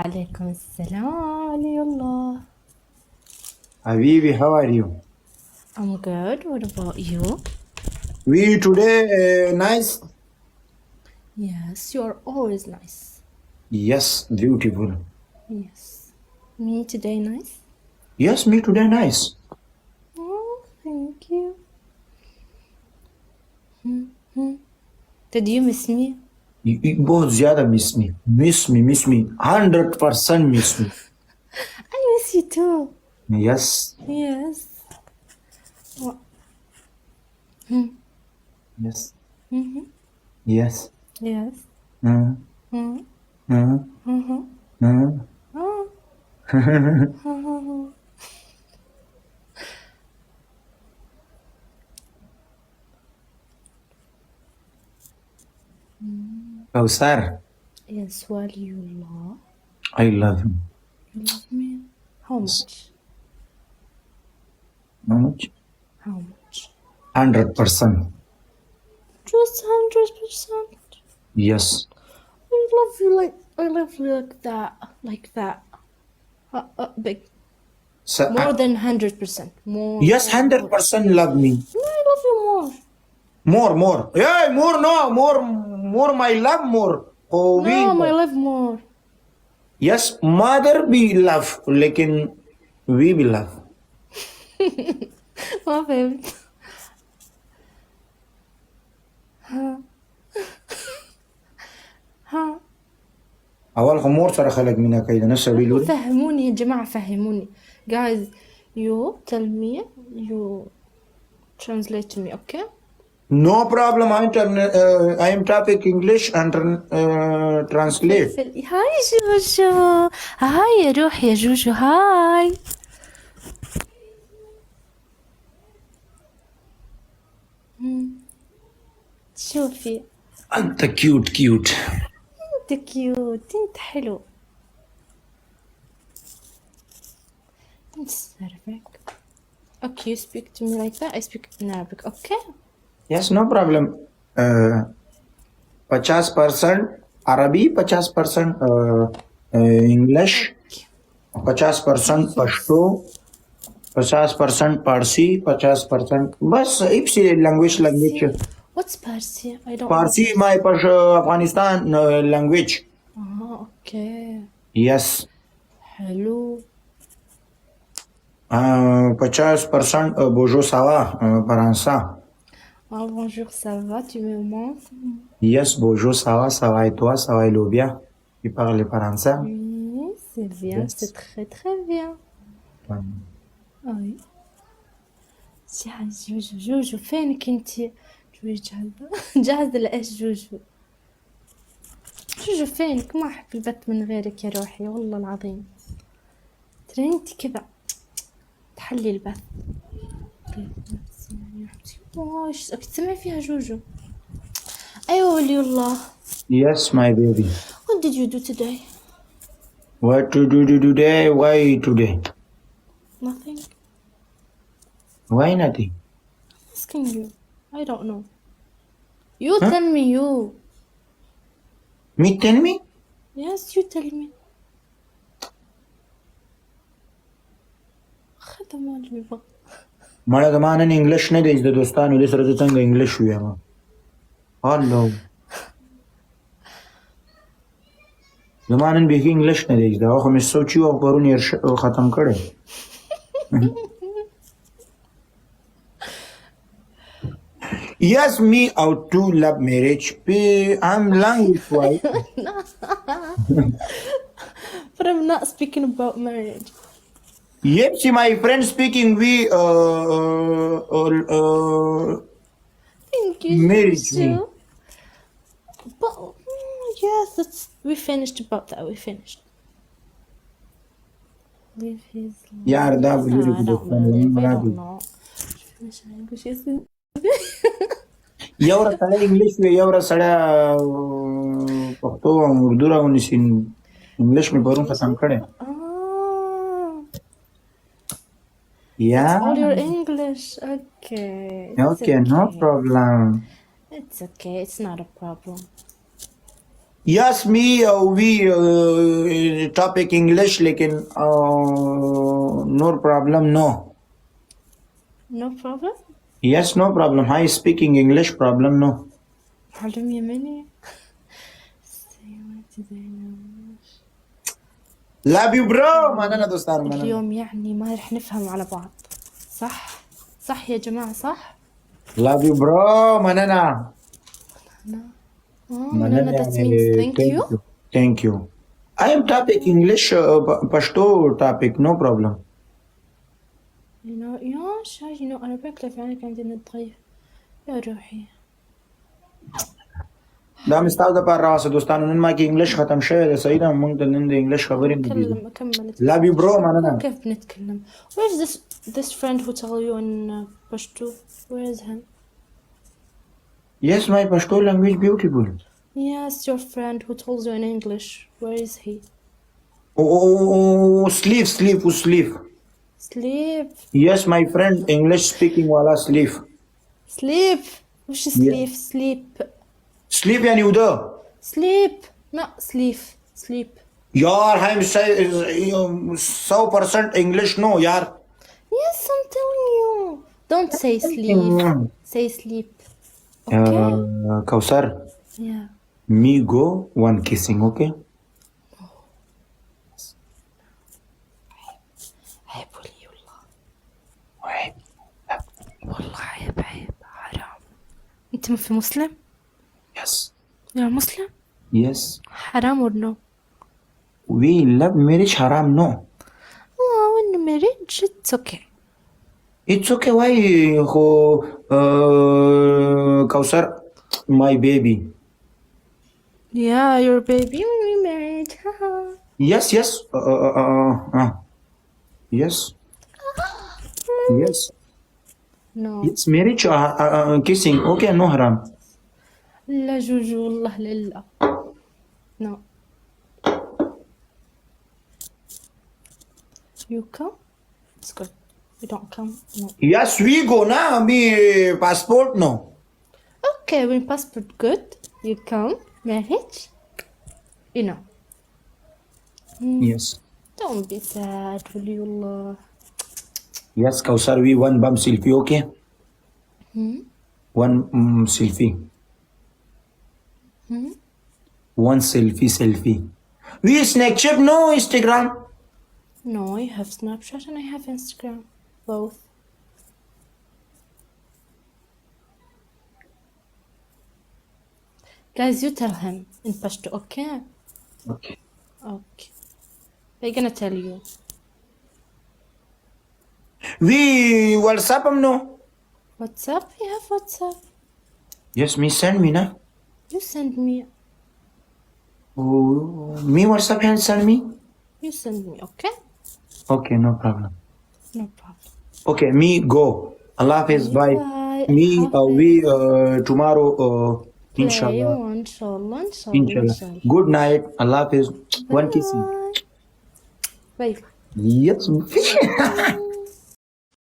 وعليكم السلام علي الله. Habibi, how are you? I'm good. What about you? We today nice? Yes, you're always nice. Yes, beautiful. Yes. Me today nice? Yes, me today nice. Oh, thank you. Did you miss me? बहुत ज़्यादा miss me. Miss me. 100% miss me. I miss you too. Yes. Yes. What? Yes. Mm-hmm. Yes. Yes. Uh, Mm-hmm. uh, Mm-hmm. uh. Oh. Oh. Kawsar, Yes, Waliullah. I love you. You love me? How much? How much? How much? 100%. Just 100%. Yes. I love you like that. Like that. Big. So, More than 100%. More. yes, More. 100% love me. No, I love you more. More. Yeah, more, no, more, my love, more. Oh, we. No, I love more. Yes, mother be love, लेकिन we be love. ما فهمت. ها أول خمور سر خلق منها كيدا نسوي لوري. فهموني يا جماعة فهموني. Guys, you tell me, you translate to me, okay? No problem. I am topic English and translate. هاي جوجو. هاي يا روح يا جوجو. هاي. شوفي أنت cute. انت كيوت. انت حلو. انت سرفك. Okay, you speak to me like that. I speak in Arabic, okay? Yes, no problem. 50% عربي, 50% English, 50% Pashto, 50% Parsi, 50% बस इप्सी language. What's Parsi? I don't Parsi, know. my Afghanistan language. Okay. Yes. Hello. 50% Bojo Sawa, Faransa. Oh, bonjour, ça va? Tu me manques? Yes, Bojo Sawa, ça va et toi, ça va et bien. Tu parles français? Oui, c'est bien, Yes. c'est très très bien. Oui. جوجو فينك انتي؟ جاهزة لإيش جوجو؟ جوجو فينك؟ ما أحب البث من غيرك يا روحي والله العظيم. ترى انتي كذا تحلي البث. واش تسمعي فيها جوجو؟ أيوة ولي الله. Yes, my baby. What did you do today? What to do today? Why today? Nothing. Why nothing? Asking you. I don't know. You tell me you. Me tell me? Yes, you tell me. خدم اللي بغى. مړه د ما نن انګلیش نه دی د دوستانو د سره څنګه انګلیش ویم. هالو. د ما نن به انګلیش نه دی دا خو مې سوچي او پرون یې ختم کړی. Yes, me out to love marriage. I'm language wise. But I'm not speaking about marriage. Yep, see my friend speaking we Thank you. marriage me. But yes, we finished about that. We finished. Leave his. यार दा बुजुर्ग I don't know. یو را سړی انګلیش وی یو را سړی پښتو او اردو راونیسي انګلیش مې پرون ختم کړی. All your English. Okay. Okay, no problem. It's okay. It's not a problem. Yes, me we topic English, लेकिन no problem, no. No problem. Yes, no problem. Hi, speaking English, problem, no. معلم يمني. Love you bro. ما أنا دوستان ما أنا. اليوم يعني ما رح نفهم على بعض. صح؟ صح يا جماعة صح؟ Love you bro. ما أنا. ما Manana, that means thank you. Thank you. I am topic English, pashto topic, no problem. You know, يا شاي you know أنا باكلة في عينك عندي نتغير. يا روحي. دا مستاو د پر راوسه دوستانو نن ما کې انګلیش ختم شوی دی صحیح ده مونږ د نن د انګلیش خبرې نه دي أكمل. love you bro مننه كيف بنتكلم؟ Where is this friend who told you in Pashto? Where is him? yes my pashto language beautiful Yes, your friend who told you in English. Where is he? oh sleep Sleep. yes my friend english speaking wala sleep Sleep. وش sleep? Sleep. يعني وده Sleep. Not sleep. Sleep. यार I'm say 100% English no यार Yes, I'm telling you. Don't say sleep. Say sleep. Okay? kawsar Yeah. me go one kissing okay عيب وليullah. والله عيب حرام. أنت في مسلم؟ yes You're a Muslim? yes Haram or no? we love marriage haram no Oh, when marriage, it's okay. it's okay why kawsar my baby Yeah, your baby when we married. yes yes yes yes No. yes marriage kissing okay no haram لا جوجو والله لله. No. You come? It's good. You don't come? No. yes we go na me passport no Okay, when passport good, you come, marriage, you know. yes Don't be sad, Waliullah. yes kawsar we one bum selfie okay one selfie one selfie we snack chip no Instagram No, I have Snapchat and I have Instagram. Both. Guys, you tell him in Pashto, okay? okay Okay. They're gonna tell you. we WhatsApp no WhatsApp? You have WhatsApp. yes me send me na You send me. me WhatsApp and send me You send me, okay? okay no problem No problem. okay me go Allah Hafiz bye Bye. me Hafiz. we tomorrow Play. inshallah Inshallah. good night Allah Hafiz one kissing Bye. yes